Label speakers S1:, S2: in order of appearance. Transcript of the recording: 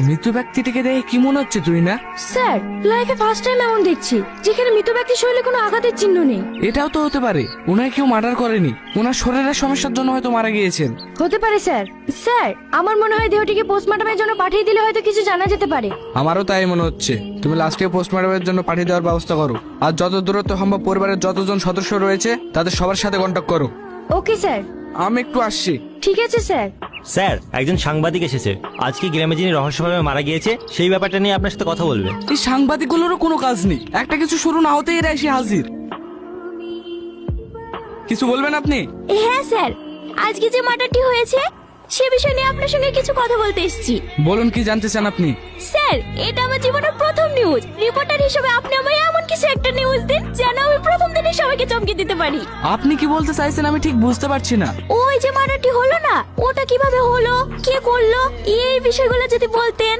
S1: মৃত ব্যক্তিটিকে দেখে কি মনে হচ্ছে তুই না?
S2: স্যার, লাইফে ফার্স্ট টাইম এমন দেখছি যেখানে মৃত ব্যক্তির শরীরে কোনো আঘাতের চিহ্ন নেই।
S1: এটাও তো হতে পারে ওনাকে কেউ মার্ডার করেনি, ওনার শরীরের সমস্যার জন্য হয়তো মারা গিয়েছেন।
S2: হতে পারে স্যার। স্যার, আমার মনে হয় দেহটিকে পোস্টমর্টমের জন্য পাঠিয়ে দিলে হয়তো কিছু জানা যেতে পারে।
S1: আমারও তাই মনে হচ্ছে। তুমি লাস্টে পোস্টমর্টমের জন্য পাঠিয়ে দেওয়ার ব্যবস্থা করো, আর যত দূরত্ব সম্ভব পরিবারের যতজন সদস্য রয়েছে তাদের সবার সাথে কন্ট্যাক্ট করো।
S2: Okay sir.
S1: আমি একটু আসছি।
S2: ঠিক আছে স্যার।
S3: স্যার, একজন সাংবাদিক এসেছে। আজকে গ্রামে যিনি রহস্যভাবে মারা গিয়েছে সেই ব্যাপারটা নিয়ে আপনার সাথে কথা বলবে।
S1: এই সাংবাদিকগুলোরও কোনো কাজ নেই, একটা কিছু শুরু না হতেই এরা এসে হাজির। কিছু বলবেন আপনি?
S2: হ্যাঁ স্যার, আজকে যে মার্ডারটি হয়েছে সে বিষয় নিয়ে আপনার সঙ্গে কিছু কথা বলতে এসেছি।
S1: বলুন, কি জানতে চান আপনি?
S2: স্যার, এটা আমার জীবনের প্রথম নিউজ। রিপোর্টার হিসেবে আপনি আমায় এমন কিছু একটা নিউজ দিন যেন আমি প্রথম দিনে সবাইকে চমকে দিতে পারি।
S1: আপনি কি বলতে চাইছেন আমি ঠিক বুঝতে পারছি না।
S2: ওই যে মার্ডারটি হলো না, ওটা কিভাবে হলো, কে করলো, এই বিষয়গুলো যদি বলতেন।